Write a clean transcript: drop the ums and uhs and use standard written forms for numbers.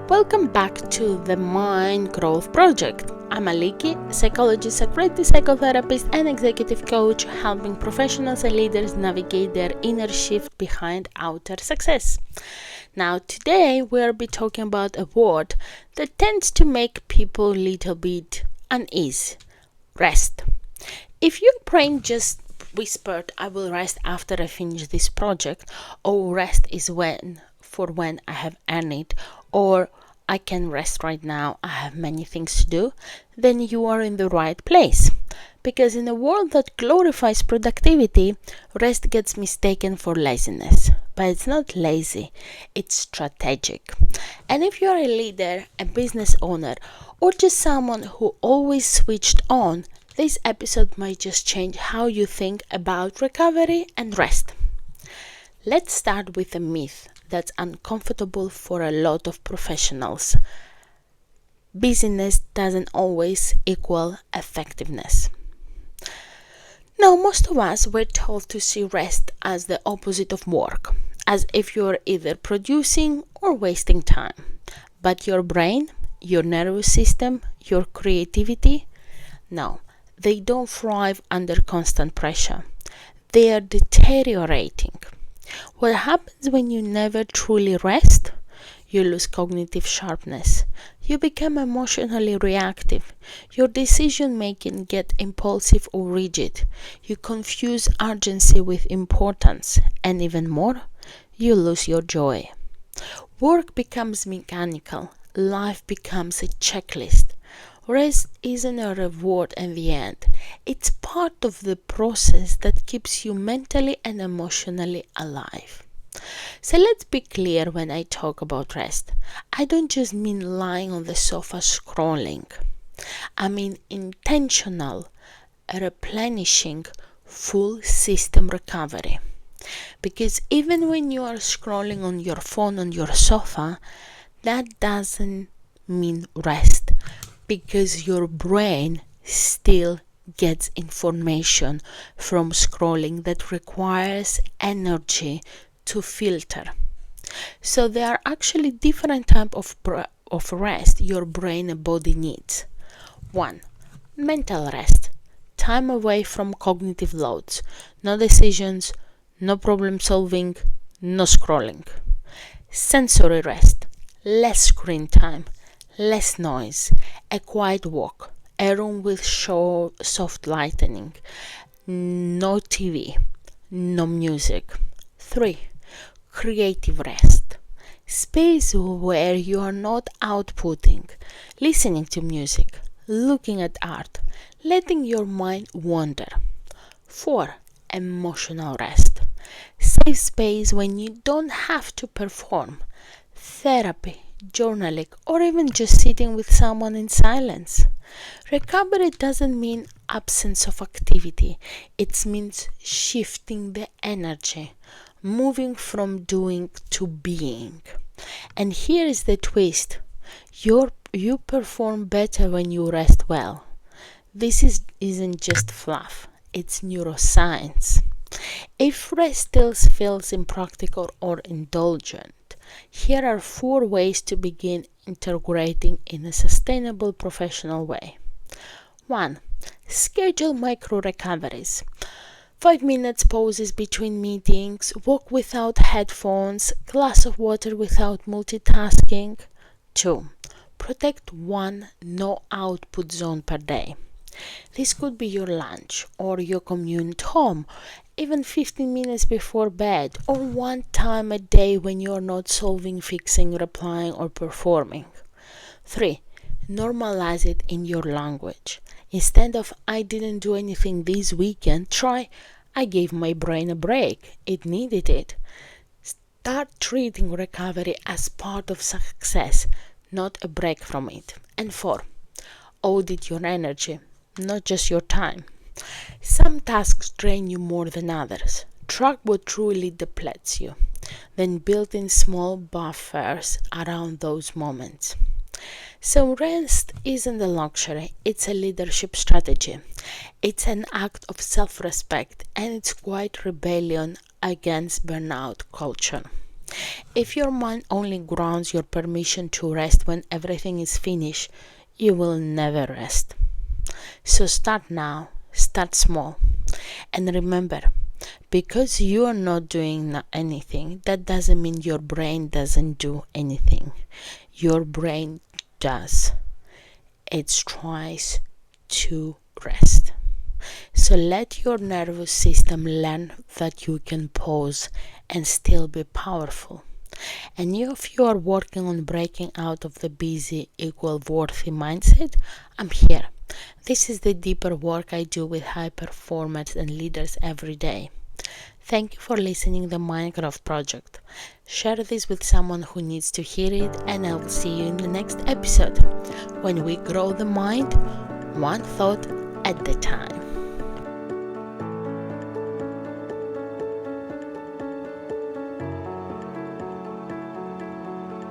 Welcome back to the Mind Growth Project. I'm Aliki, psychologist, accredited psychotherapist, and executive coach, helping professionals and leaders navigate their inner shift behind outer success. Now, today we'll be talking about a word that tends to make people a little bit uneasy: rest. If your brain just whispered, "I will rest after I finish this project," or "rest is when I have earned it," or "I can rest right now, I have many things to do," then you are in the right place. Because in a world that glorifies productivity, rest gets mistaken for laziness. But it's not lazy, it's strategic. And if you're a leader, a business owner, or just someone who always switched on, this episode might just change how you think about recovery and rest. Let's start with a myth that's uncomfortable for a lot of professionals. Busyness doesn't always equal effectiveness. Now, most of us were told to see rest as the opposite of work, as if you're either producing or wasting time. But your brain, your nervous system, your creativity, no, they don't thrive under constant pressure. They are deteriorating. What happens when you never truly rest? You lose cognitive sharpness. You become emotionally reactive. Your decision making gets impulsive or rigid. You confuse urgency with importance. And even more, you lose your joy. Work becomes mechanical. Life becomes a checklist. Rest isn't a reward in the end. It's part of the process that keeps you mentally and emotionally alive. So let's be clear when I talk about rest. I don't just mean lying on the sofa scrolling. I mean intentional, replenishing, full system recovery. Because even when you are scrolling on your phone on your sofa, that doesn't mean rest. Because your brain still gets information from scrolling that requires energy to filter. So there are actually different types of rest your brain and body needs. 1. Mental rest. Time away from cognitive loads. No decisions, no problem solving, no scrolling. Sensory rest. Less screen time, less noise, a quiet walk, a room with soft lighting, no TV, no music. 3. Creative rest. Space where you are not outputting, listening to music, looking at art, letting your mind wander. 4. Emotional rest. Safe space when you don't have to perform. Therapy, journaling, or even just sitting with someone in silence. Recovery doesn't mean absence of activity. It means shifting the energy, moving from doing to being. And here is the twist. You perform better when you rest well. This isn't just fluff. It's neuroscience. If rest still feels impractical or indulgent, here are 4 ways to begin integrating in a sustainable professional way. 1. Schedule micro recoveries. 5 minutes pauses between meetings, walk without headphones, glass of water without multitasking. 2. Protect one no output zone per day. This could be your lunch or your commute home, even 15 minutes before bed, or one time a day when you are not solving, fixing, replying, or performing. 3. Normalize it in your language. Instead of "I didn't do anything this weekend," try "I gave my brain a break. It needed it." Start treating recovery as part of success, not a break from it. And 4. Audit your energy, not just your time. Some tasks drain you more than others. Track what truly depletes you. Then build in small buffers around those moments. So rest isn't a luxury, it's a leadership strategy. It's an act of self-respect, and it's quite rebellion against burnout culture. If your mind only grounds your permission to rest when everything is finished, you will never rest. So start now, start small. And remember, because you are not doing anything, that doesn't mean your brain doesn't do anything. Your brain does. It tries to rest. So let your nervous system learn that you can pause and still be powerful. And if you are working on breaking out of the busy equal worthy mindset, I'm here. This is the deeper work I do with high performers and leaders every day. Thank you for listening to the Minecraft project. Share this with someone who needs to hear it, and I will see you in the next episode when we grow the mind one thought at a time.